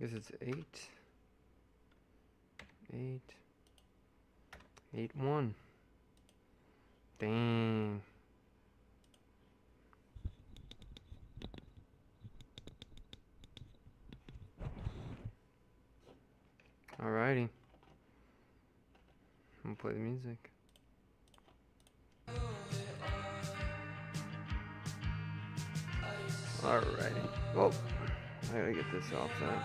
guess it's 8. 8. 8-1. Dang. Alrighty. I'm gonna play the music. Alrighty. Well, I gotta get this off then.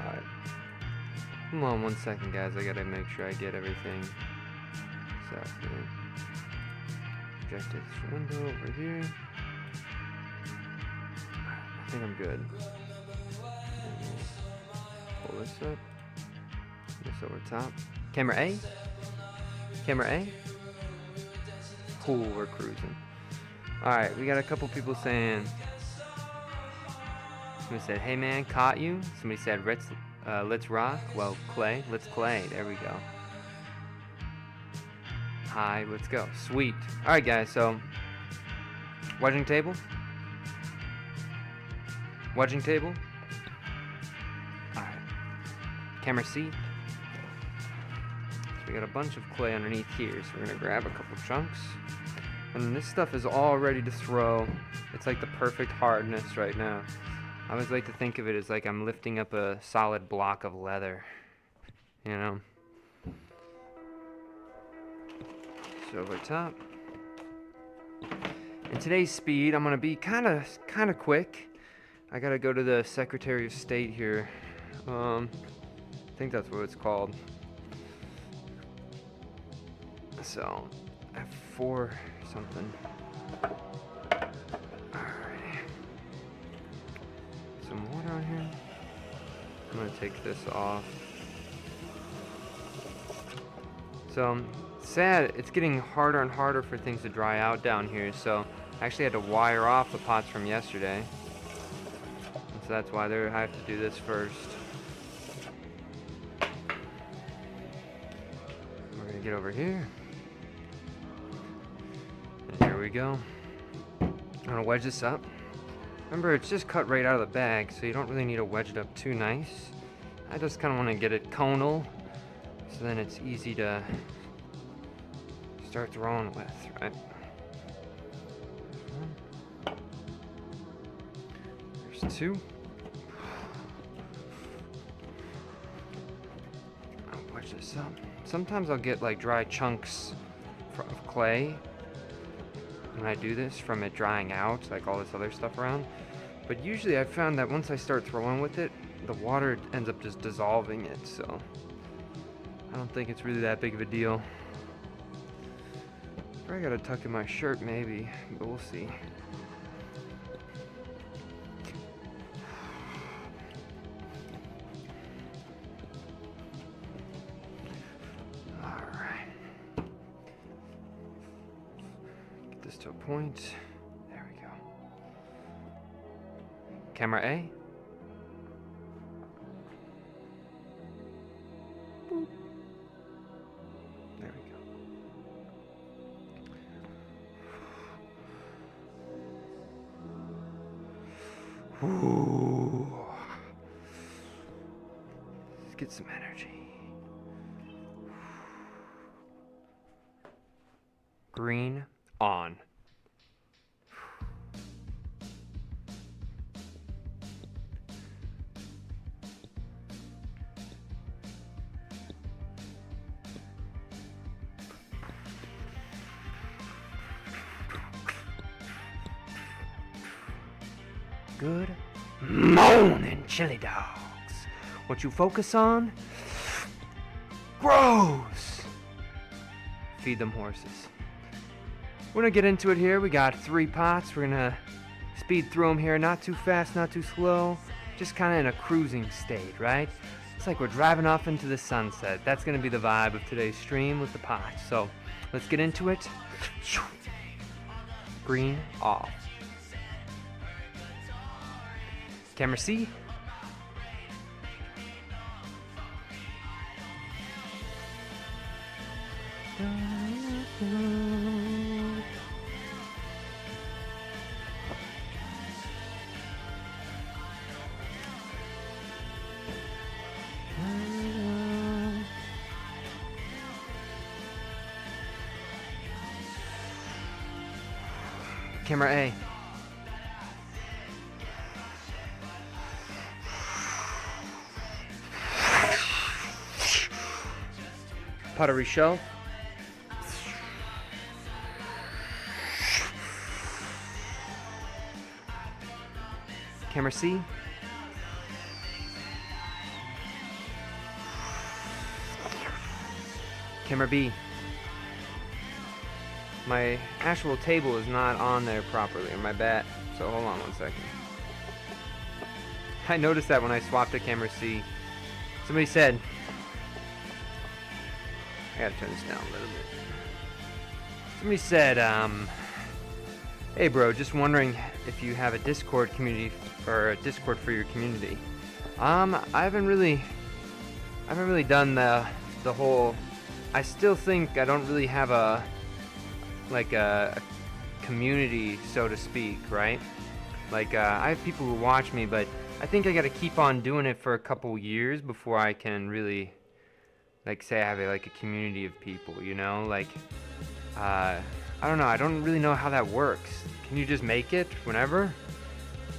Alright. Come on 1 second, guys. I gotta make sure I get everything set here. Project this window over here. I think I'm good. Pull this up. This over top. Camera A. Camera A. Cool, we're cruising. Alright, we got a couple people saying. Somebody said, hey man, caught you. Somebody said, let's rock. Well, Clay, let's Clay. There we go. Hi, let's go. Sweet. Alright guys, so wedging table. Wedging table. Alright. Camera C. So we got a bunch of clay underneath here, so we're gonna grab a couple chunks. And this stuff is all ready to throw. It's like the perfect hardness right now. I always like to think of it as like I'm lifting up a solid block of leather. You know? So over top. In today's speed, I'm gonna be kinda quick. I gotta go to the Secretary of State here. I think that's what it's called. So, F4 something. Alrighty. Some water on here. I'm gonna take this off. So, sad, it's getting harder and harder for things to dry out down here, so I actually had to wire off the pots from yesterday. And so that's why I have to do this first. We're gonna get over here. And here we go. I'm gonna wedge this up. Remember, it's just cut right out of the bag, so you don't really need to wedge it up too nice. I just kind of want to get it conal, so then it's easy to start throwing with, right? There's 2. I'll wedge this up. Sometimes I'll get like dry chunks of clay when I do this from it drying out, like all this other stuff around. But usually I've found that once I start throwing with it, the water ends up just dissolving it, so I don't think it's really that big of a deal. Probably gotta tuck in my shirt maybe, but we'll see. Alright. Get this to a point. There we go. Camera A. Boop. There we go. Ooh. Let's get some energy. Green on. Good morning, chili dogs. What you focus on grows. Feed them horses. We're gonna get into it here. We got 3 pots. We're gonna speed through them here. Not too fast, not too slow. Just kind of in a cruising state, right? It's like we're driving off into the sunset. That's gonna be the vibe of today's stream with the pots. So let's get into it. Green off. Camera C. camera A. Pottery shelf. Camera C. Camera B. My actual table is not on there properly, or my bat, so hold on one second. I noticed that when I swapped to camera C. Somebody said, I gotta turn this down a little bit. Somebody said, hey bro, just wondering if you have a Discord community, or a Discord for your community. I haven't really done the whole, I still think I don't really have a community, so to speak, right? Like, I have people who watch me, but I think I gotta keep on doing it for a couple years before I can really, like, say I have a community of people, you know? Like, I don't know, I don't really know how that works. Can you just make it whenever?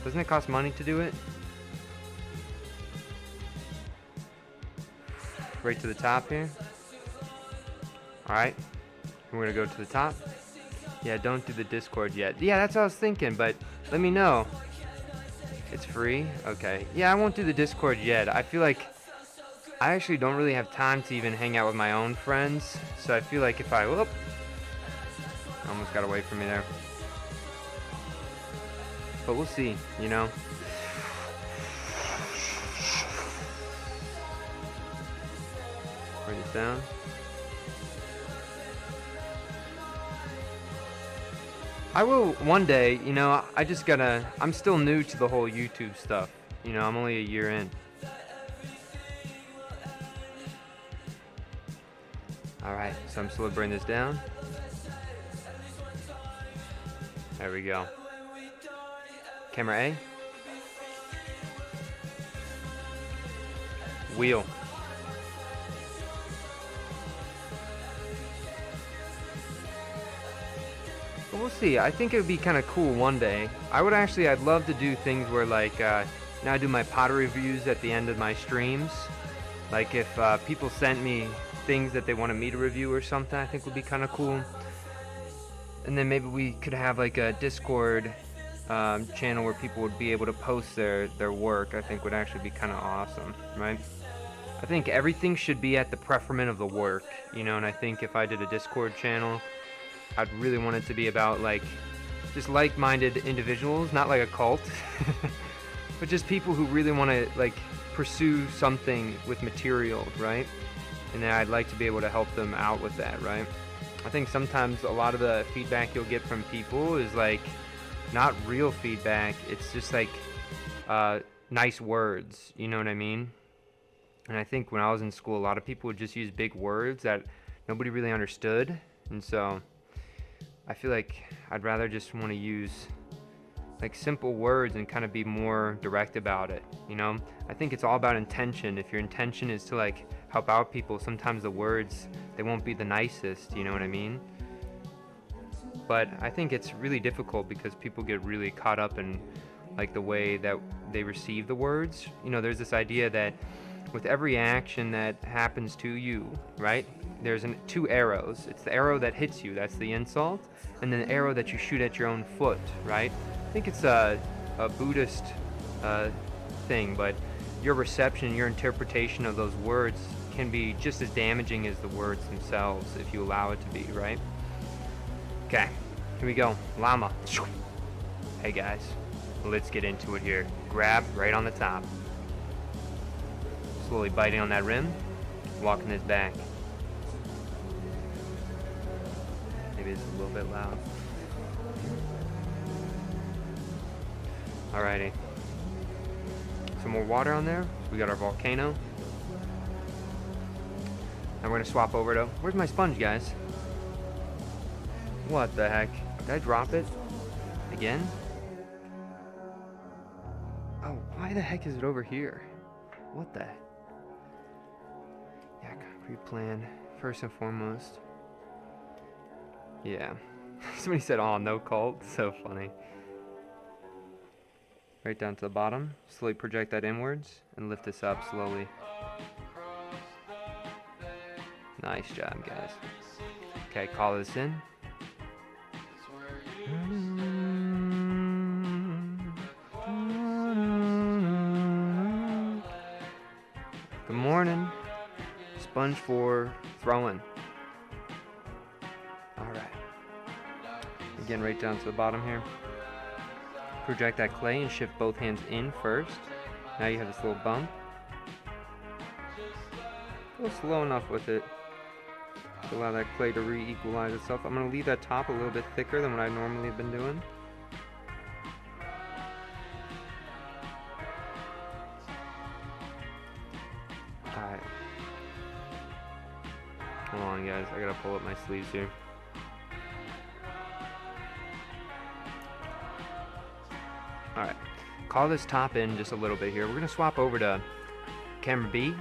Doesn't it cost money to do it? Right to the top here. Alright, we're gonna go to the top. Yeah, don't do the Discord yet. Yeah, that's what I was thinking, but let me know. It's free? Okay. Yeah, I won't do the Discord yet. I feel like I actually don't really have time to even hang out with my own friends, so I feel like if I... Whoop! Almost got away from me there. But we'll see, you know? Bring this down. I will one day, you know, I'm still new to the whole YouTube stuff. You know, I'm only a year in. Alright, so I'm slowly bringing this down. There we go. Camera A. Wheel. But we'll see. I think it would be kind of cool one day. I'd love to do things where, like, now I do my pottery reviews at the end of my streams. Like, if people sent me things that they wanted me to review or something, I think would be kind of cool. And then maybe we could have, like, a Discord channel where people would be able to post their work. I think would actually be kind of awesome, right? I think everything should be at the preferment of the work, you know, and I think if I did a Discord channel, I'd really want it to be about, like, just like-minded individuals, not like a cult, but just people who really want to, like, pursue something with material, right? And then I'd like to be able to help them out with that, right? I think sometimes a lot of the feedback you'll get from people is, like, not real feedback. It's just, like, nice words, you know what I mean? And I think when I was in school, a lot of people would just use big words that nobody really understood, and so I feel like I'd rather just want to use, like, simple words and kind of be more direct about it, you know? I think it's all about intention. If your intention is to, like, help out people, sometimes the words, they won't be the nicest, you know what I mean? But I think it's really difficult because people get really caught up in, like, the way that they receive the words. You know, there's this idea that with every action that happens to you, right, there's two arrows. It's the arrow that hits you, that's the insult, and then the arrow that you shoot at your own foot, right? I think it's a Buddhist thing, but your reception, your interpretation of those words can be just as damaging as the words themselves if you allow it to be, right? Okay, here we go. Llama. Hey guys, let's get into it here. Grab right on the top. Slowly biting on that rim, walking this back. Maybe it's a little bit loud. Alrighty. Some more water on there. We got our volcano. Now we're gonna swap over to, where's my sponge, guys? What the heck? Did I drop it? Again? Oh, why the heck is it over here? What the? Yeah, concrete plan, first and foremost. Yeah. Somebody said, oh, no cult. So funny. Right down to the bottom. Slowly project that inwards and lift this up slowly. Nice job, guys. Okay, call this in. Good morning. Sponge for throwing. Alright. Again, right down to the bottom here. Project that clay and shift both hands in first. Now you have this little bump. Go slow enough with it to allow that clay to re-equalize itself. I'm going to leave that top a little bit thicker than what I normally have been doing. Alright. Hold on, guys. I gotta pull up my sleeves here. Alright. Call this top in just a little bit here. We're going to swap over to camera B.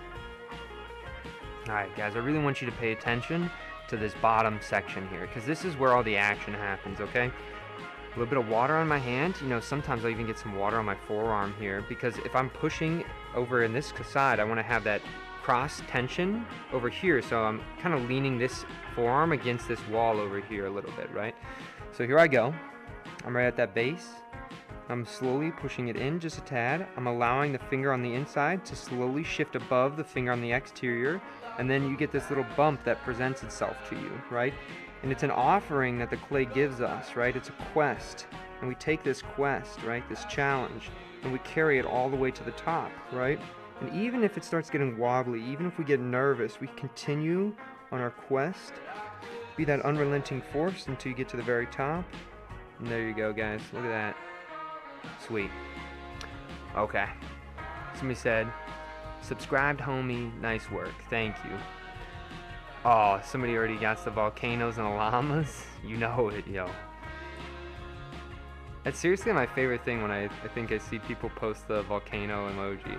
Alright, guys. I really want you to pay attention to this bottom section here, because this is where all the action happens, okay? A little bit of water on my hand. You know, sometimes I'll even get some water on my forearm here, because if I'm pushing over in this side, I want to have that cross tension over here, so I'm kind of leaning this forearm against this wall over here a little bit, right? So here I go. I'm right at that base. I'm slowly pushing it in just a tad. I'm allowing the finger on the inside to slowly shift above the finger on the exterior, and then you get this little bump that presents itself to you, right? And it's an offering that the clay gives us, right? It's a quest, and we take this quest, right, this challenge, and we carry it all the way to the top, right? And even if it starts getting wobbly, even if we get nervous, we continue on our quest. Be that unrelenting force until you get to the very top. And there you go, guys. Look at that. Sweet. Okay. Somebody said, subscribed, homie. Nice work. Thank you. Oh, somebody already got the volcanoes and the llamas. You know it, yo. That's seriously my favorite thing when I think I see people post the volcano emoji.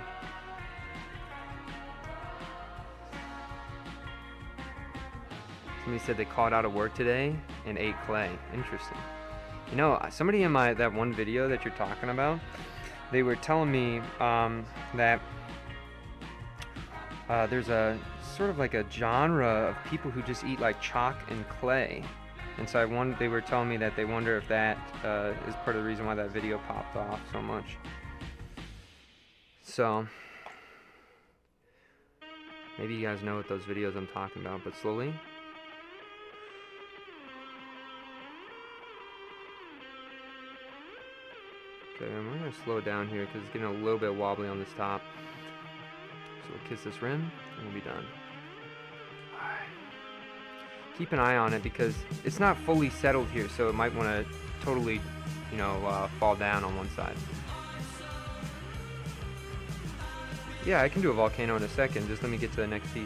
Somebody said they called out of work today and ate clay. Interesting. You know, somebody in that one video that you're talking about, they were telling me that there's a sort of like a genre of people who just eat like chalk and clay. And so they were telling me that they wonder if that is part of the reason why that video popped off so much. So maybe you guys know what those videos I'm talking about, but slowly. Okay, I'm going to slow it down here because it's getting a little bit wobbly on this top. So we'll kiss this rim and we'll be done. Alright. Keep an eye on it because it's not fully settled here, so it might want to totally, you know, fall down on one side. Yeah, I can do a volcano in a second. Just let me get to the next piece.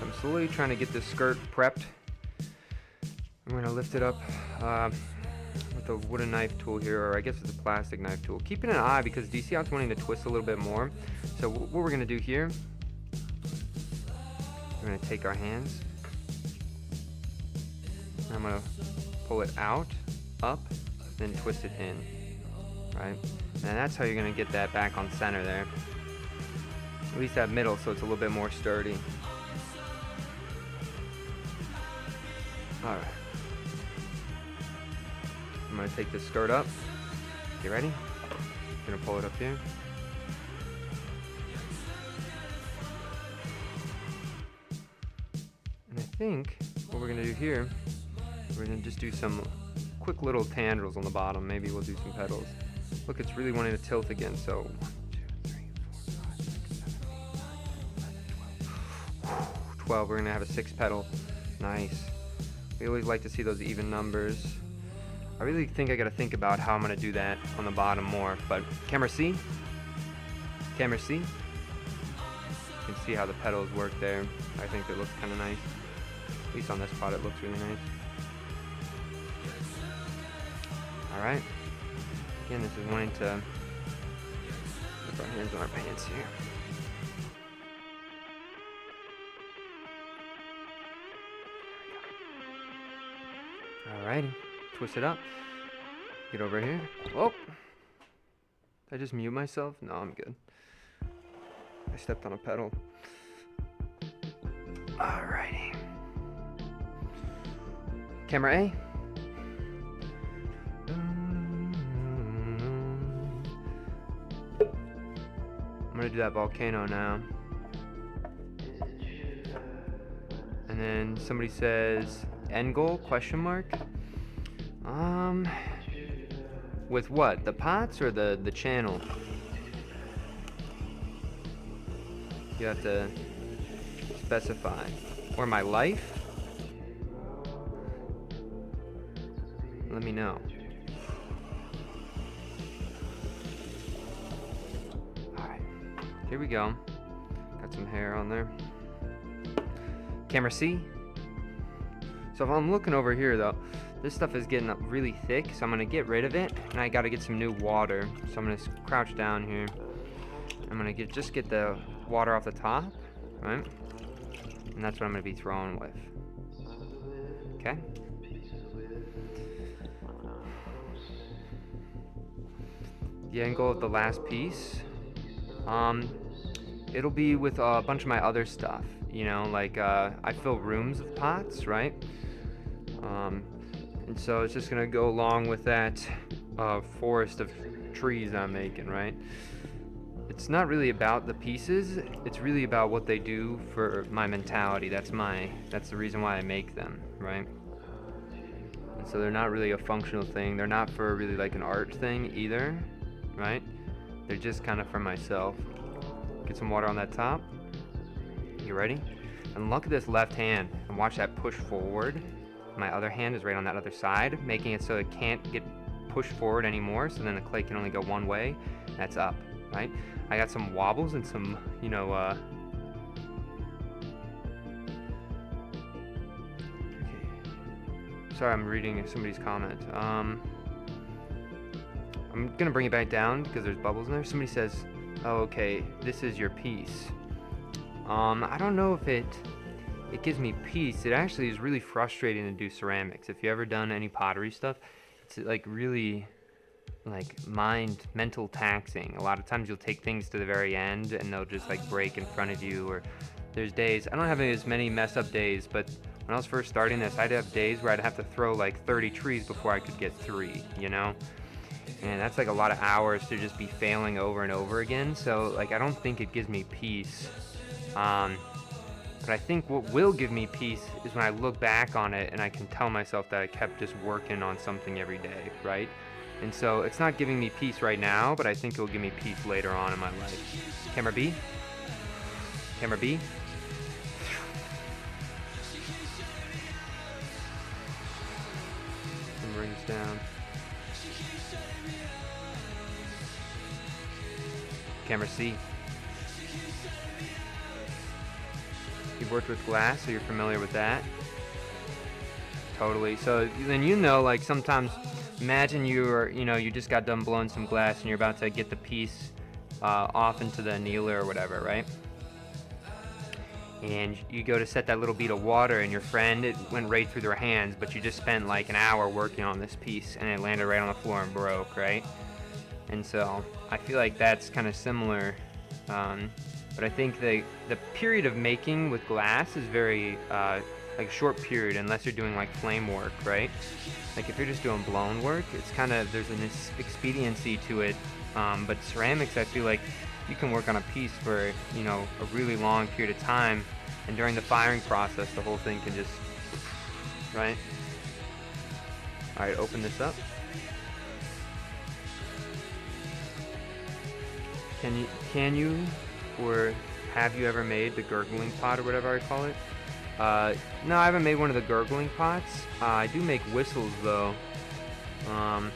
I'm slowly trying to get this skirt prepped. I'm going to lift it up with a wooden knife tool here, or I guess it's a plastic knife tool. Keeping an eye because do you see how it's wanting to twist a little bit more? So what we're going to do here, we're going to take our hands. And I'm going to pull it out, up, then twist it in, right? And that's how you're going to get that back on center there. At least that middle, so it's a little bit more sturdy. Alright. I'm going to take this skirt up. You ready? I'm going to pull it up here. And I think what we're going to do here, we're going to just do some quick little tendrils on the bottom. Maybe we'll do some petals. Look, it's really wanting to tilt again, so 1, 2, 3, 4, 5, 6, 7, 8, 9, 10, 11, 12. We're going to have a 6 petal. Nice. We always like to see those even numbers. I really think I got to think about how I'm going to do that on the bottom more. But camera C. Camera C. You can see how the petals work there. I think it looks kind of nice. At least on this spot it looks really nice. Alright. Again, this is wanting to put our hands in our pants here. Alrighty, twist it up. Get over here. Oh! Did I just mute myself? No, I'm good. I stepped on a pedal. Alrighty. Camera A. I'm gonna do that volcano now. And then somebody says, end goal, question mark? With what? The pots or the channel? You have to specify. Or my life? Let me know. Alright, here we go. Got some hair on there. Camera C. So if I'm looking over here though, this stuff is getting really thick, so I'm gonna get rid of it, and I gotta get some new water. So I'm gonna crouch down here. I'm gonna just get the water off the top, right? And that's what I'm gonna be throwing with. Okay. The angle of the last piece, it'll be with a bunch of my other stuff. You know, like I fill rooms with pots, right? And so it's just gonna go along with that forest of trees I'm making, right? It's not really about the pieces, it's really about what they do for my mentality. That's the reason why I make them, right? And so they're not really a functional thing. They're not for really like an art thing either, right? They're just kind of for myself. Get some water on that top. You ready? And look at this left hand and watch that push forward. My other hand is right on that other side, making it so it can't get pushed forward anymore, so then the clay can only go one way. That's up, right? I got some wobbles and some, you know, okay. Sorry, I'm reading somebody's comment. I'm gonna bring it back down because there's bubbles in there. Somebody says, oh, okay, this is your piece. I don't know if it gives me peace. It actually is really frustrating to do ceramics. If you ever done any pottery stuff, it's like really like mental taxing. A lot of times you'll take things to the very end and they'll just like break in front of you, or there's days, I don't have as many mess up days, but when I was first starting this, I'd have days where I'd have to throw like 30 trees before I could get 3, you know? And that's like a lot of hours to just be failing over and over again. So like I don't think it gives me peace. But I think what will give me peace is when I look back on it and I can tell myself that I kept just working on something every day, right? And so it's not giving me peace right now, but I think it will give me peace later on in my life. Camera B. Camera B. And bring this down. Camera C. You've worked with glass, so you're familiar with that. Totally. So then you know, like sometimes, imagine you just got done blowing some glass and you're about to get the piece off into the annealer or whatever, right? And you go to set that little bead of water, and your friend, it went right through their hands, but you just spent like an hour working on this piece, and it landed right on the floor and broke, right? And so I feel like that's kind of similar. But I think the period of making with glass is very like a short period, unless you're doing like flame work, right? Like if you're just doing blown work, it's kind of, there's an expediency to it. But ceramics, I feel like you can work on a piece for, you know, a really long period of time, and during the firing process, the whole thing can just, right? All right, open this up. Can you, or have you ever made the gurgling pot or whatever I call it? No, I haven't made one of the gurgling pots. I do make whistles though. I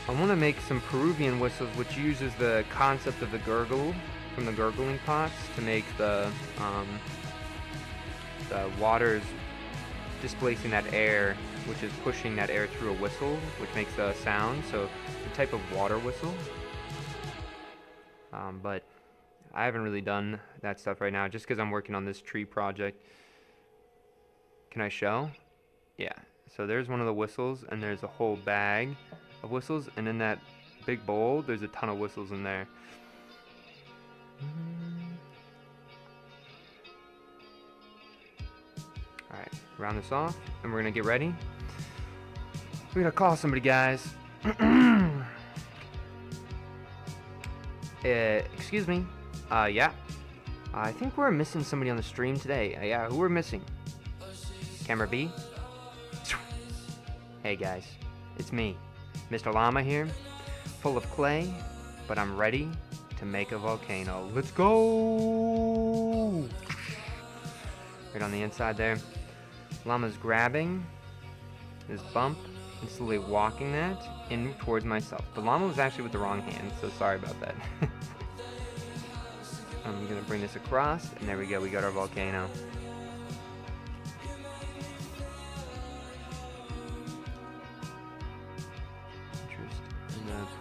want to make some Peruvian whistles, which uses the concept of the gurgle from the gurgling pots to make the water's displacing that air, which is pushing that air through a whistle, which makes the sound. So it's a type of water whistle. But I haven't really done that stuff right now, just because I'm working on this tree project. Can I show? Yeah, so there's one of the whistles, and there's a whole bag of whistles, and in that big bowl, there's a ton of whistles in there. Alright, round this off, and we're gonna get ready. We're gonna call somebody, guys. Excuse me. Yeah. I think we're missing somebody on the stream today. Yeah, who we're missing? Camera B? Hey guys, it's me, Mr. Llama here, full of clay, but I'm ready to make a volcano. Let's go! Right on the inside there. Llama's grabbing this bump and slowly walking that in towards myself. The llama was actually with the wrong hand, so sorry about that. I'm gonna bring this across, and there we go, we got our volcano.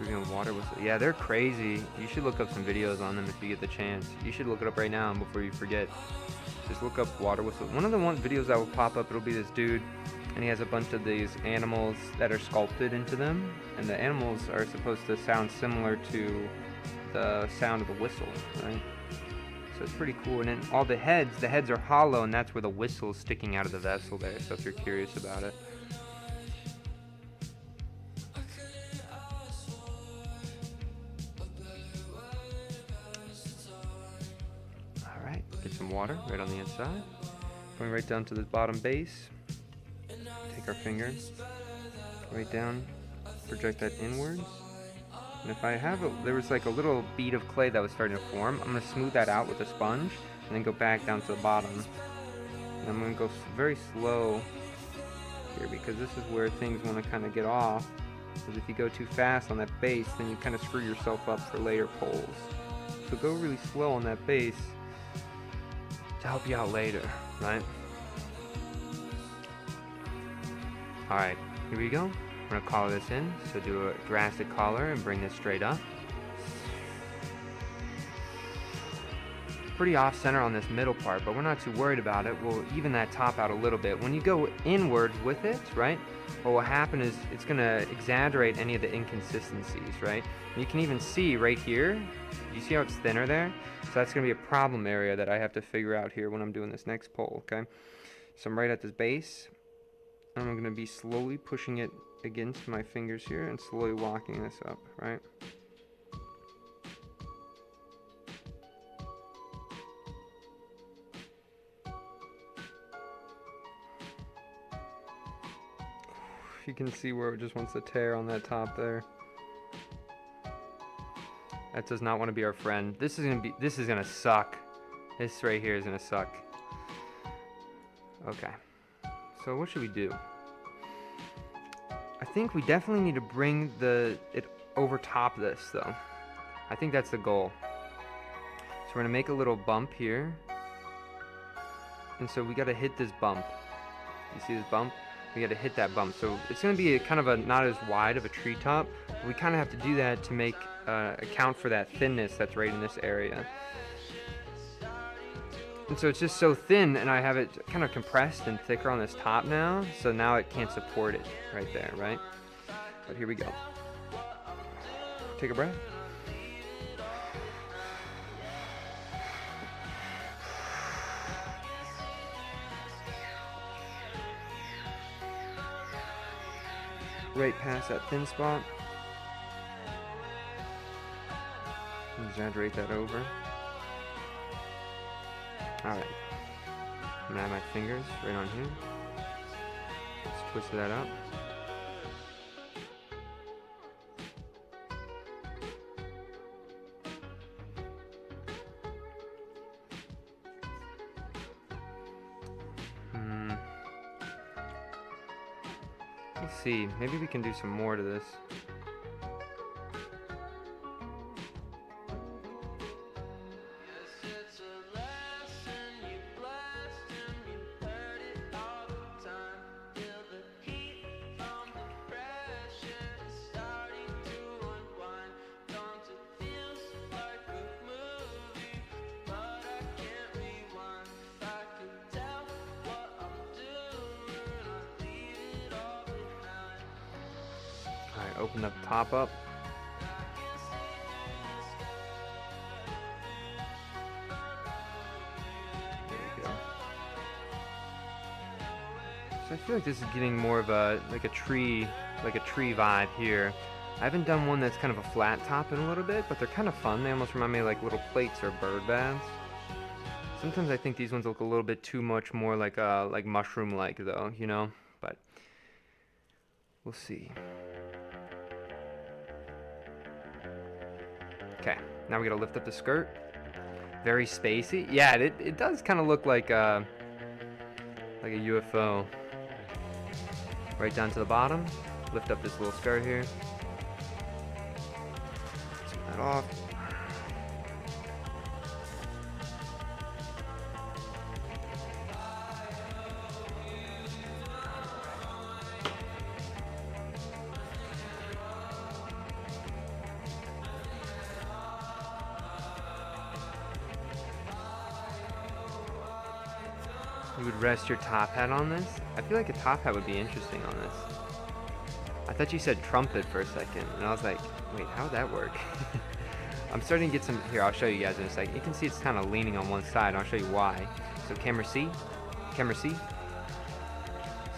Freaking water whistle. Yeah, they're crazy. You should look up some videos on them if you get the chance. You should look it up right now before you forget. Just look up water whistle. One of the videos that will pop up, it'll be this dude, and he has a bunch of these animals that are sculpted into them, and the animals are supposed to sound similar to the sound of the whistle, right? So it's pretty cool. And then all the heads are hollow, and that's where the whistle's sticking out of the vessel there, so if you're curious about it. Get some water right on the inside. Going right down to the bottom base. Take our finger, right down, project that inwards. And if I have there was like a little bead of clay that was starting to form, I'm going to smooth that out with a sponge and then go back down to the bottom. And I'm going to go very slow here because this is where things want to kind of get off. Because if you go too fast on that base, then you kind of screw yourself up for later pulls. So go really slow on that base to help you out later, right? Alright, here we go. I'm gonna collar this in, so do a drastic collar and bring this straight up. Pretty off center on this middle part, but we're not too worried about it. We'll even that top out a little bit. When you go inwards with it, right, what will happen is it's gonna exaggerate any of the inconsistencies, right? And you can even see right here, you see how it's thinner there? So that's going to be a problem area that I have to figure out here when I'm doing this next pull, okay? So I'm right at this base, and I'm going to be slowly pushing it against my fingers here and slowly walking this up, right? You can see where it just wants to tear on that top there. That does not want to be our friend. This is gonna suck. This right here is gonna suck. Okay. So what should we do? I think we definitely need to bring it over top of this though. I think that's the goal. So we're gonna make a little bump here. And so we gotta hit this bump. You see this bump? We gotta hit that bump. So it's gonna be kind of not as wide of a treetop. We kind of have to do that to make account for that thinness that's right in this area. And so it's just so thin, and I have it kind of compressed and thicker on this top now, so now it can't support it right there, right? But here we go. Take a breath. Right past that thin spot. Exaggerate that over. Alright. I'm gonna have my fingers right on here. Let's twist that up. Let's see. Maybe we can do some more to this. open the top up. There we go. So I feel like this is getting more of a tree vibe here. I haven't done one that's kind of a flat top in a little bit, but they're kind of fun. They almost remind me of like little plates or bird baths. Sometimes I think these ones look a little bit too much more like mushroom-like though, you know, but we'll see. Okay, now we gotta lift up the skirt. Very spacey. Yeah, it does kind of look like a UFO. Right down to the bottom. Lift up this little skirt here. Take that off. You would rest your top hat on this? I feel like a top hat would be interesting on this. I thought you said trumpet for a second, and I was like, wait, how would that work? I'm starting to get some, here, I'll show you guys in a second. You can see it's kind of leaning on one side, and I'll show you why. So camera C, camera C.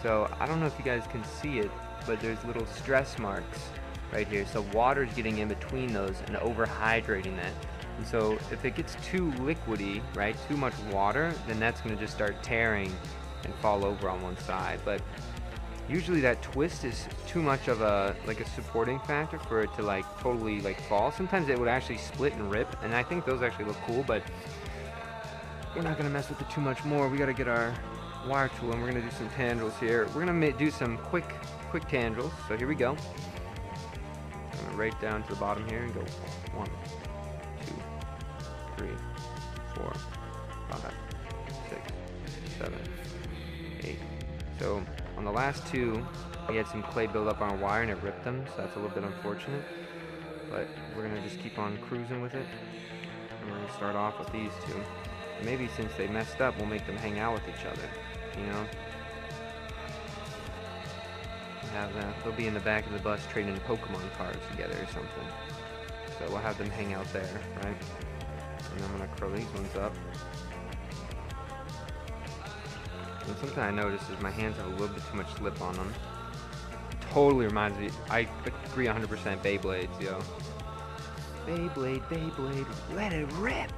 So I don't know if you guys can see it, but there's little stress marks right here. So water's getting in between those and overhydrating that. And so if it gets too liquidy, right, too much water, then that's going to just start tearing and fall over on one side. But usually that twist is too much of a supporting factor for it to like totally like fall. Sometimes it would actually split and rip, and I think those actually look cool, but we're not going to mess with it too much more. We got to get our wire tool and we're going to do some tendrils here. We're going to do some quick tendrils. So here we go. I'm going to right down to the bottom here and go 1, 2, 3, 4, 5, 6, 7, 8. So on the last two, we had some clay build up on our wire and it ripped them, so that's a little bit unfortunate. But we're gonna just keep on cruising with it. And we're gonna start off with these two. And maybe since they messed up, we'll make them hang out with each other, you know? They'll be in the back of the bus trading Pokemon cards together or something. So we'll have them hang out there, right? And I'm gonna curl these ones up. And something I noticed is my hands have a little bit too much slip on them. Totally reminds me, I agree 100% Beyblades, yo. Beyblade, let it rip!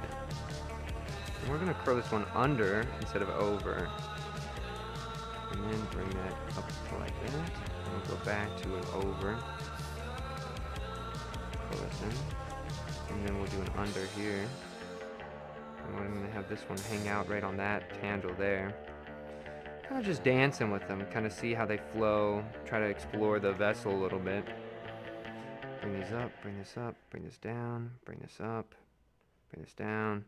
And we're gonna curl this one under instead of over. And then bring that up like that. And we'll go back to an over. Curl this in. And then we'll do an under here. And we're gonna have this one hang out right on that tendril there. Kind of just dancing with them, kind of see how they flow, try to explore the vessel a little bit. Bring these up, bring this up, bring this down, bring this up, bring this down.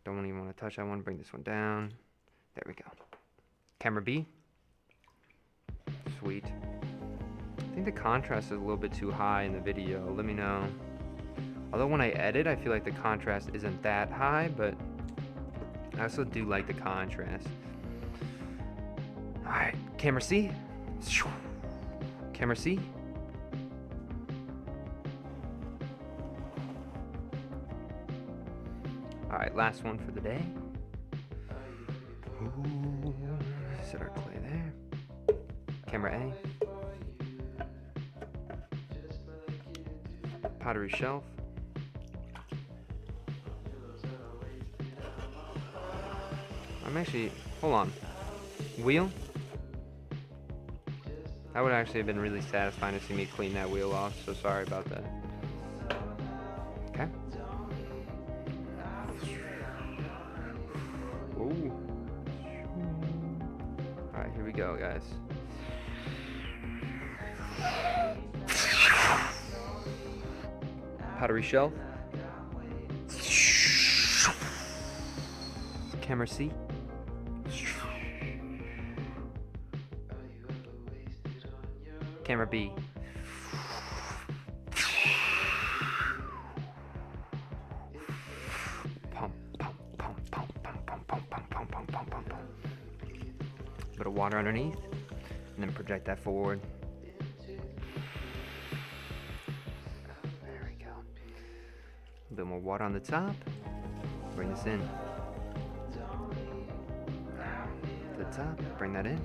Don't even want to touch that one, bring this one down. There we go. Camera B. Sweet. I think the contrast is a little bit too high in the video, let me know. Although when I edit, I feel like the contrast isn't that high, but I also do like the contrast. Alright, camera C. Camera C. Alright, last one for the day. Ooh, set our clay there. Camera A. Pottery shelf. I'm actually, hold on. Wheel? That would actually have been really satisfying to see me clean that wheel off, so sorry about that. Okay. Ooh. Alright, here we go, guys. Pottery shelf. Camera C. Camera B. Pump, pump, pump, pump, pump, pump, pump, pump, pump, pump, pump, pump, pump. Bit of water underneath, and then project that forward. A little more water on the top. Bring this in. To the top, bring that in.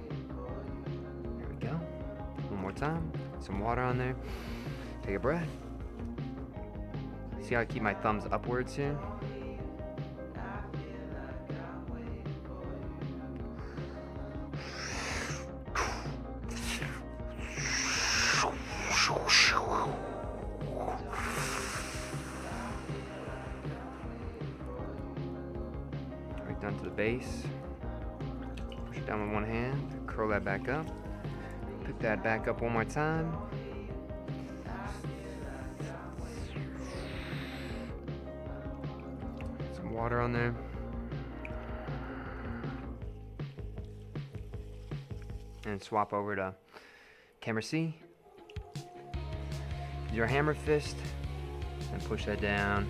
There we go. One more time. Some water on there. Take a breath. See how I keep my thumbs upwards here? Right down to the base. Push it down with one hand. Curl that back up. Pick that back up one more time. Some water on there. And swap over to camera C. Use your hammer fist and push that down.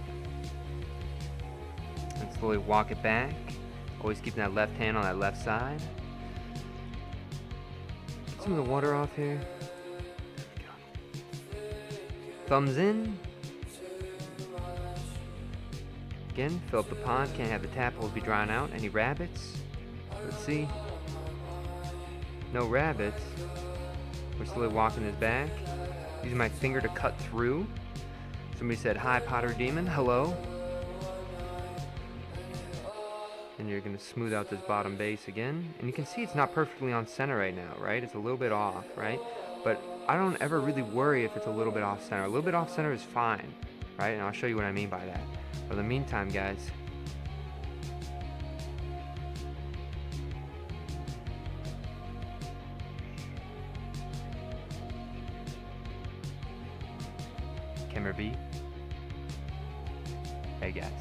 And slowly walk it back. Always keeping that left hand on that left side. Get some of the water off here. There we go. Thumbs in. Again, fill up the pond. Can't have the tap holes be drying out. Any rabbits? Let's see. No rabbits. We're slowly walking this back. Using my finger to cut through. Somebody said, "Hi, Pottery Demon." Hello. And you're going to smooth out this bottom base again. And you can see it's not perfectly on center right now, right? It's a little bit off, right? But I don't ever really worry if it's a little bit off center. A little bit off center is fine, right? And I'll show you what I mean by that. But in the meantime, guys, camera B. Hey guys,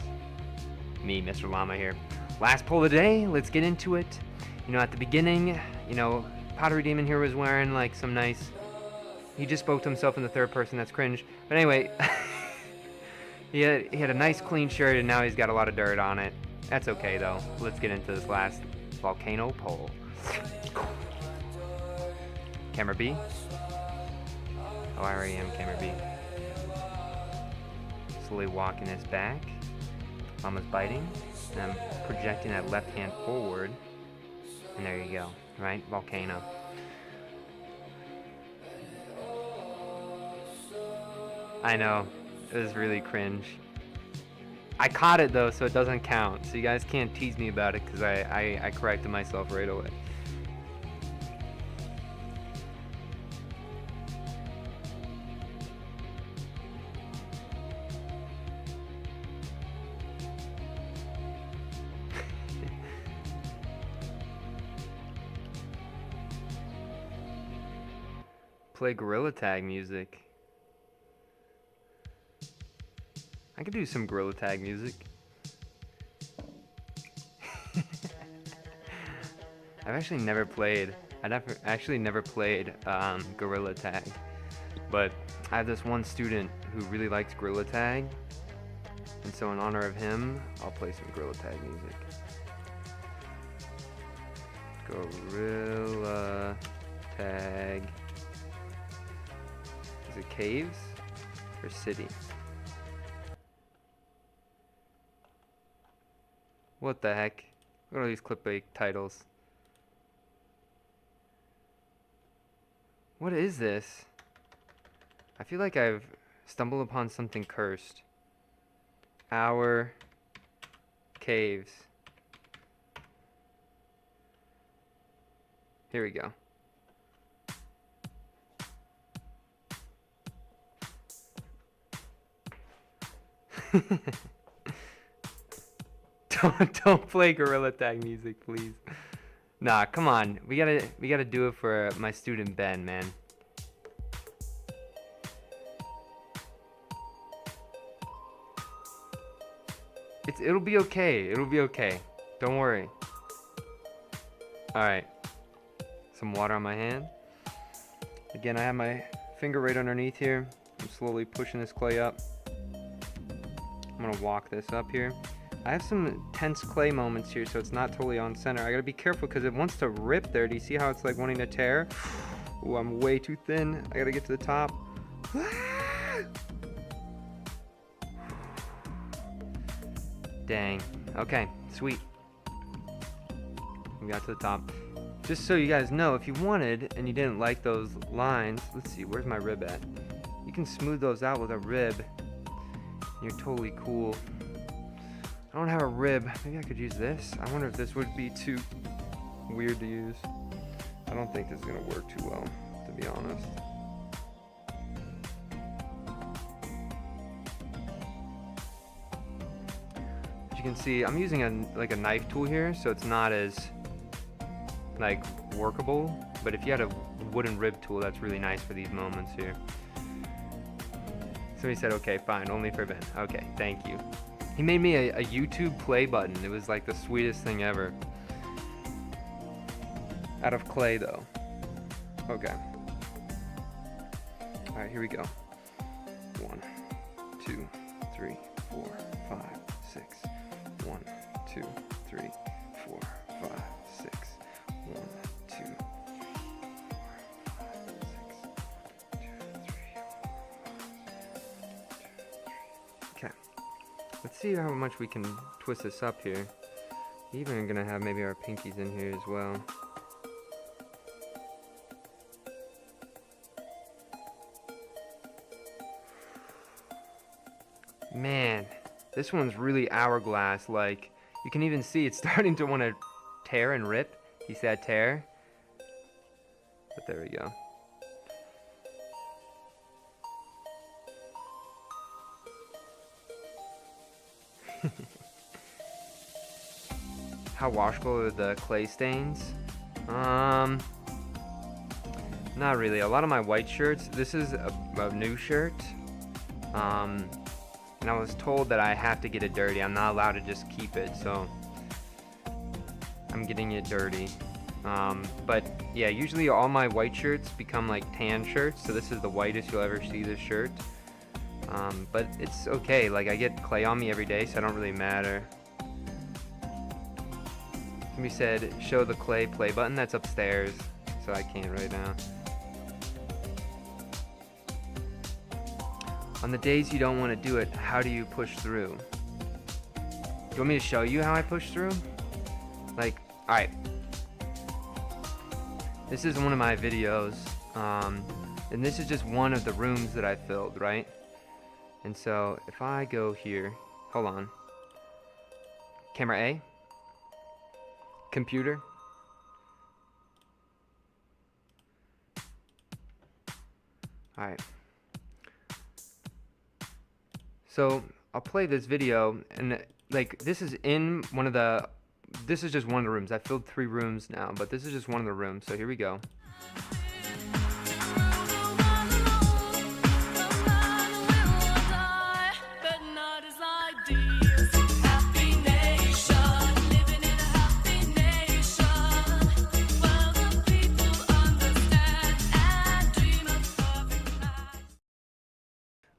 me, Mr. Llama here. Last pull of the day, let's get into it. You know, at the beginning, you know, Pottery Demon here was wearing like some nice, he just spoke to himself in the third person, that's cringe. But anyway, he had a nice clean shirt and now he's got a lot of dirt on it. That's okay though. Let's get into this last volcano pull. Camera B. Oh, I already am camera B. Slowly walking this back. Mama's biting. And I'm projecting that left hand forward. And there you go. Right? Volcano. I know. It was really cringe. I caught it though, so it doesn't count. So you guys can't tease me about it because I corrected myself right away. Play Gorilla Tag music. I could do some Gorilla Tag music. I've actually never played. Actually never played Gorilla Tag, but I have this one student who really likes Gorilla Tag, and so in honor of him, I'll play some Gorilla Tag music. Gorilla Tag. Is it caves or city? What the heck? Look at all these clickbait titles. What is this? I feel like I've stumbled upon something cursed. Our caves. Here we go. Don't play Gorilla Tag music, please. Nah, come on. We gotta do it for my student Ben, man. It'll be okay. It'll be okay. Don't worry. All right. Some water on my hand. Again, I have my finger right underneath here. I'm slowly pushing this clay up. I'm gonna walk this up here. I have some tense clay moments here, so it's not totally on center. I gotta be careful because it wants to rip there. Do you see how it's like wanting to tear? Ooh, I'm way too thin. I gotta get to the top. Dang. Okay, sweet. We got to the top. Just so you guys know, if you wanted and you didn't like those lines, let's see, where's my rib at? You can smooth those out with a rib. You're totally cool. I don't have a rib. Maybe I could use this. I wonder if this would be too weird to use. I don't think this is gonna work too well, to be honest. As you can see, I'm using a knife tool here, so it's not as like workable, but if you had a wooden rib tool, that's really nice for these moments here. Somebody said, okay, fine, only for Ben. Okay, thank you. He made me a YouTube play button. It was like the sweetest thing ever. Out of clay though. Okay. Alright, here we go. 1, 2, 3, 4, 5, 6. 1, 2, 3, 4, 5, 6. 1, 2, 3, 4, 5, 6. 2, 3, 4. Okay. Let's see how much we can twist this up here. Even gonna have maybe our pinkies in here as well. Man, this one's really hourglass. Like, you can even see it's starting to want to tear and rip. He said tear. But there we go. How washable are the clay stains? Not really. A lot of my white shirts, this is a new shirt. And I was told that I have to get it dirty. I'm not allowed to just keep it, so I'm getting it dirty. But yeah, usually all my white shirts become like tan shirts, so this is the whitest you'll ever see this shirt. But it's okay, like I get clay on me every day, so it don't really matter. Somebody said, show the clay play button. That's upstairs, so I can't right now. On the days you don't want to do it, how do you push through? Do you want me to show you how I push through? Like, alright. This is one of my videos, and this is just one of the rooms that I filled, right? And so, if I go here, hold on. Camera A. Computer. Alright. So I'll play this video, and like this is in one of the, this is just one of the rooms. I filled 3 rooms now, but this is just one of the rooms. So here we go.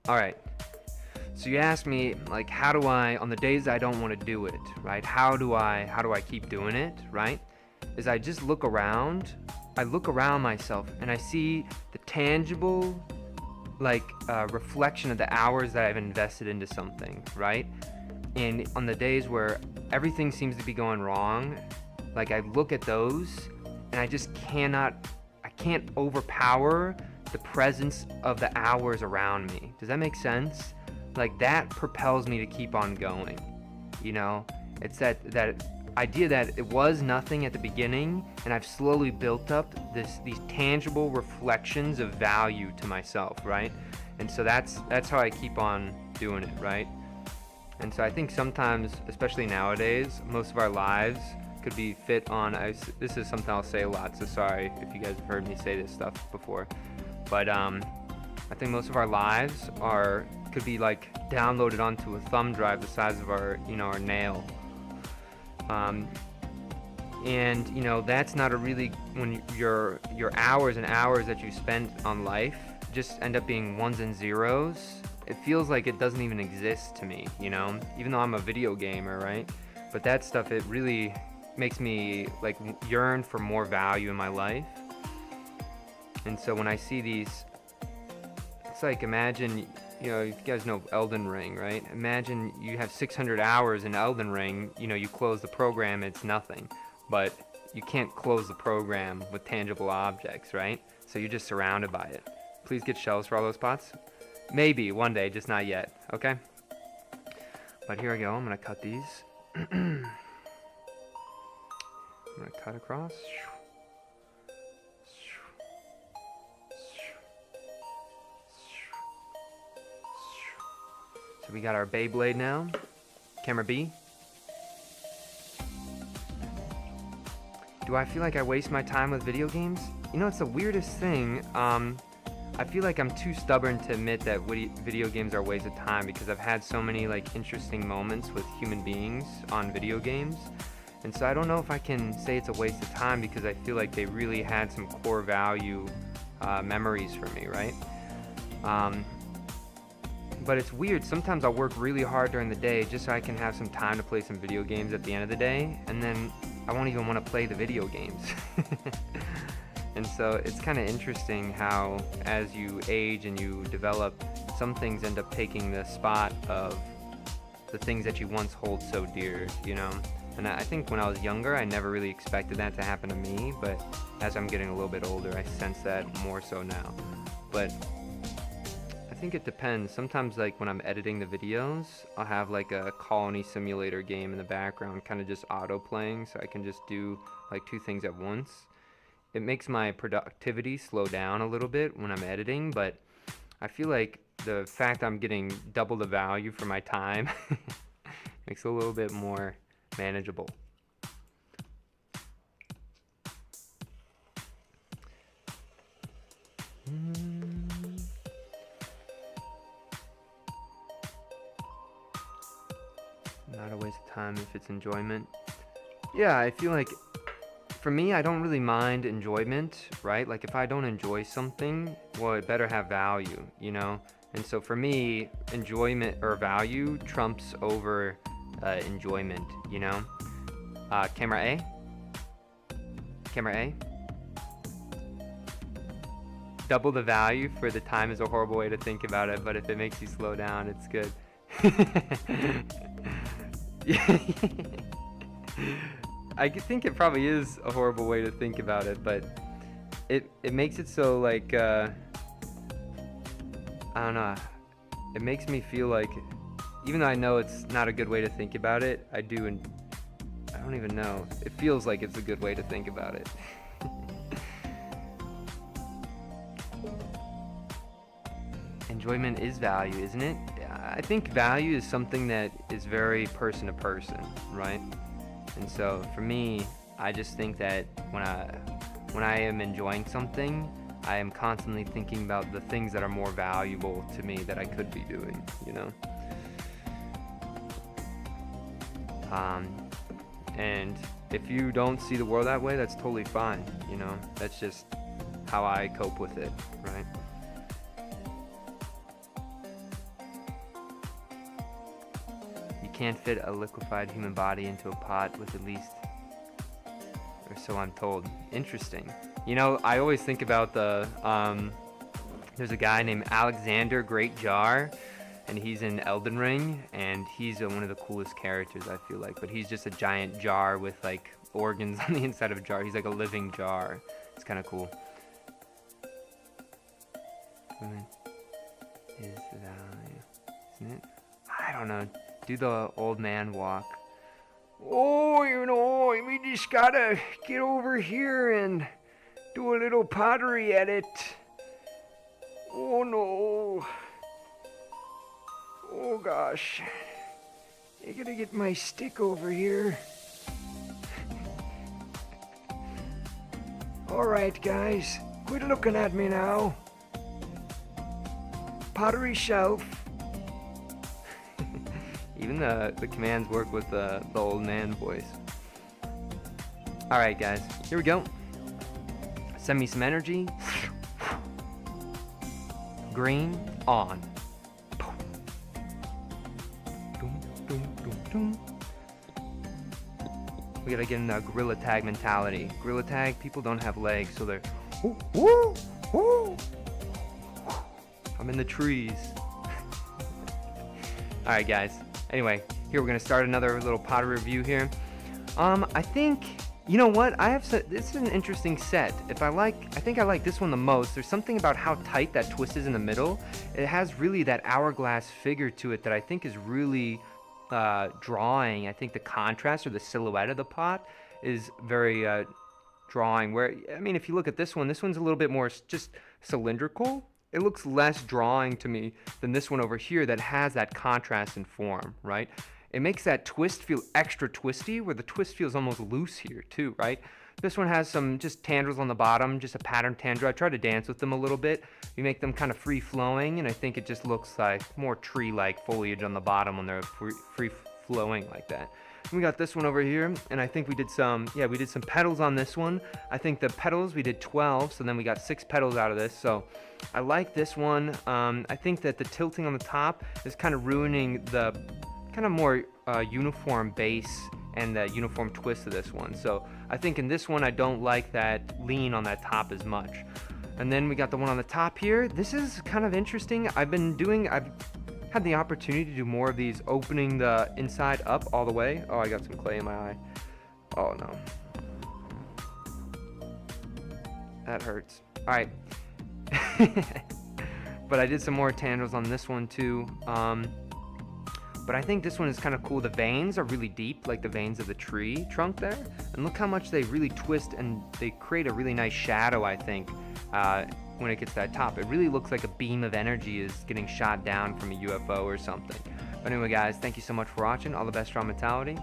All right. So you asked me, like, how do I, on the days I don't want to do it, right? How do I keep doing it, right? Is I just look around. I look around myself and I see the tangible, like, reflection of the hours that I've invested into something, right? And on the days where everything seems to be going wrong, like, I look at those and I just can't overpower the presence of the hours around me. Does that make sense? Like, that propels me to keep on going, you know? It's that idea that it was nothing at the beginning, and I've slowly built up these tangible reflections of value to myself, right? And so that's how I keep on doing it, right? And so I think sometimes, especially nowadays, most of our lives could be fit on, this is something I'll say a lot, so sorry if you guys have heard me say this stuff before, but I think most of our lives could be like downloaded onto a thumb drive the size of our, you know, our nail. And you know, that's not a really, when your hours and hours that you spend on life just end up being ones and zeros, it feels like it doesn't even exist to me, you know, even though I'm a video gamer, right? But that stuff, it really makes me like yearn for more value in my life. And so when I see these, it's like, imagine, you know, you guys know Elden Ring, right? Imagine you have 600 hours in Elden Ring, you know, you close the program, it's nothing. But you can't close the program with tangible objects, right? So you're just surrounded by it. Please get shells for all those pots. Maybe one day, just not yet, okay? But here I go, I'm gonna cut these. I'm gonna cut across. So we got our Beyblade now. Camera B. Do I feel like I waste my time with video games? You know, it's the weirdest thing. I feel like I'm too stubborn to admit that video games are a waste of time because I've had so many like interesting moments with human beings on video games. And so I don't know if I can say it's a waste of time because I feel like they really had some core value memories for me, right? But it's weird, sometimes I'll work really hard during the day just so I can have some time to play some video games at the end of the day, and then I won't even want to play the video games. And so it's kind of interesting how as you age and you develop, some things end up taking the spot of the things that you once hold so dear, you know? And I think when I was younger, I never really expected that to happen to me, but as I'm getting a little bit older, I sense that more so now. But I think it depends. Sometimes like when I'm editing the videos, I'll have like a colony simulator game in the background, kind of just auto playing, so I can just do like two things at once. It makes my productivity slow down a little bit when I'm editing, but I feel like the fact I'm getting double the value for my time makes it a little bit more manageable. Not a waste of time if it's enjoyment. Yeah, I feel like for me, I don't really mind enjoyment, right? Like if I don't enjoy something, well, it better have value, you know? And so for me, enjoyment or value trumps over enjoyment, you know? Camera A? Camera A? Double the value for the time is a horrible way to think about it, but if it makes you slow down, it's good. I think it probably is a horrible way to think about it, but it makes it so like, I don't know, it makes me feel like, even though I know it's not a good way to think about it, I do, and I don't even know, it feels like it's a good way to think about it. Enjoyment is value, isn't it? I think value is something that is very person to person, right? And so for me, I just think that when I am enjoying something, I am constantly thinking about the things that are more valuable to me that I could be doing, you know? And if you don't see the world that way, that's totally fine, you know? That's just how I cope with it, right? Can't fit a liquefied human body into a pot with at least, or so I'm told. Interesting. You know, I always think about the, there's a guy named Alexander Great Jar, and he's in Elden Ring, and he's one of the coolest characters, I feel like, but he's just a giant jar with like organs on the inside of a jar. He's like a living jar. It's kind of cool. Is value, isn't it? I don't know. Do the old man walk. Oh, you know, we just gotta get over here and do a little pottery edit. Oh no. Oh gosh. I gotta get my stick over here. Alright guys, quit looking at me now. Pottery shelf. Even the commands work with the old man voice. Alright guys, here we go. Send me some energy. Green on. We gotta get in the gorilla tag mentality. Gorilla tag, people don't have legs, so they're woo, woo, woo. I'm in the trees. Alright guys, anyway, here we're going to start another little pottery review here. I think, you know what, this is an interesting set. I think I like this one the most. There's something about how tight that twist is in the middle. It has really that hourglass figure to it that I think is really drawing. I think the contrast or the silhouette of the pot is very drawing. Where, I mean, if you look at this one's a little bit more just cylindrical. It looks less drawing to me than this one over here that has that contrast in form, right? It makes that twist feel extra twisty, where the twist feels almost loose here too, right? This one has some just tendrils on the bottom, just a pattern tendril. I try to dance with them a little bit. We make them kind of free-flowing, and I think it just looks like more tree-like foliage on the bottom when they're free-flowing like that. We got this one over here, and I think we did some petals on this one. I think the petals, we did 12, so then we got 6 petals out of this, so I like this one. I think that the tilting on the top is kind of ruining the kind of more uniform base and the uniform twist of this one. So I think in this one, I don't like that lean on that top as much. And then we got the one on the top here. This is kind of interesting. I've had the opportunity to do more of these, opening the inside up all the way. Oh, I got some clay in my eye. Oh no. That hurts. All right. But I did some more tendrils on this one too. But I think this one is kind of cool. The veins are really deep, like the veins of the tree trunk there. And look how much they really twist, and they create a really nice shadow, I think, when it gets to that top. It really looks like a beam of energy is getting shot down from a UFO or something. But anyway, guys, thank you so much for watching. All the best from mentality.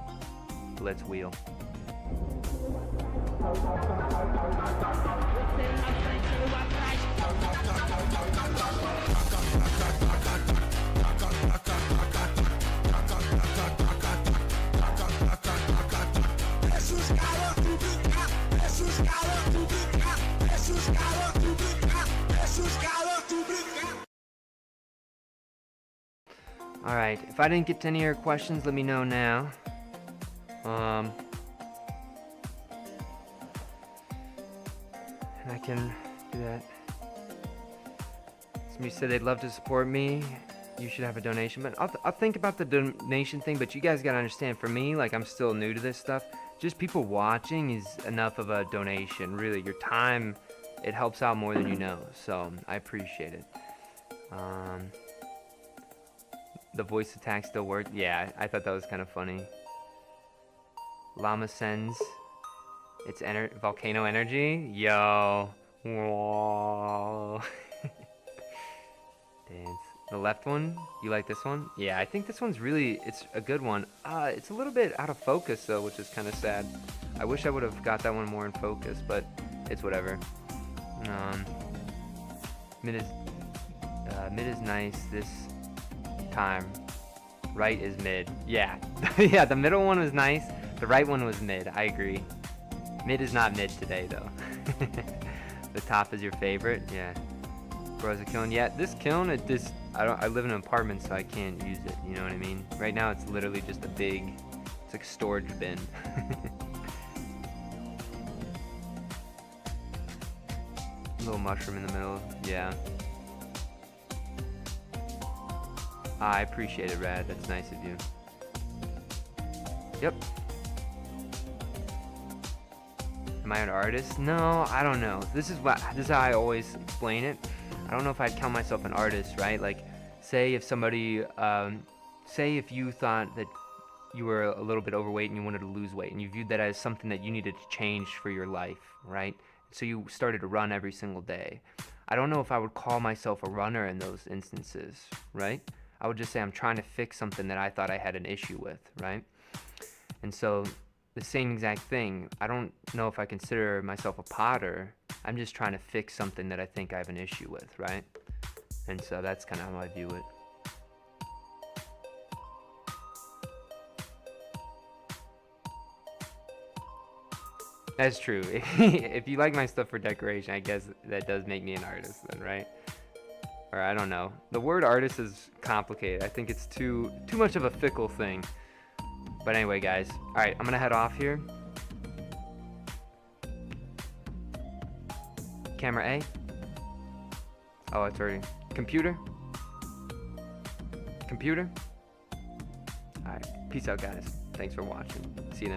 Let's wheel. Alright, if I didn't get to any of your questions, let me know now. And I can do that. Somebody said they'd love to support me. You should have a donation, but I'll think about the donation thing. But you guys gotta understand, for me, like, I'm still new to this stuff. Just people watching is enough of a donation. Really, your time, it helps out more than you know. So I appreciate it. The voice attack still worked. Yeah, I thought that was kind of funny. Llama sends its volcano energy. Yo. Whoa. Dance. The left one, you like this one? Yeah, I think this one's really, it's a good one. It's a little bit out of focus though, which is kind of sad. I wish I would have got that one more in focus, but it's whatever. Mid is nice this time. Right is mid. Yeah. Yeah, the middle one was nice. The right one was mid. I agree. Mid is not mid today though. The top is your favorite? Yeah. Bros a kiln. Yeah, this kiln, I live in an apartment, so I can't use it, you know what I mean? Right now it's literally just it's like a storage bin. Little mushroom in the middle. Yeah. I appreciate it, Rad. That's nice of you. Yep. Am I an artist? No, I don't know. This is how I always explain it. I don't know if I'd count myself an artist, right? Like, say if somebody, say if you thought that you were a little bit overweight and you wanted to lose weight, and you viewed that as something that you needed to change for your life, right? So you started to run every single day. I don't know if I would call myself a runner in those instances, right? I would just say I'm trying to fix something that I thought I had an issue with, right? And so the same exact thing, I don't know if I consider myself a potter. I'm just trying to fix something that I think I have an issue with, right? And so that's kind of how I view it. That's true. If you like my stuff for decoration, I guess that does make me an artist then, right? Or I don't know. The word artist is complicated. I think it's too much of a fickle thing. But anyway, guys. All right, I'm gonna head off here. Camera A. Oh, it's already. Computer. Computer. Peace out, guys. Thanks for watching. See you in the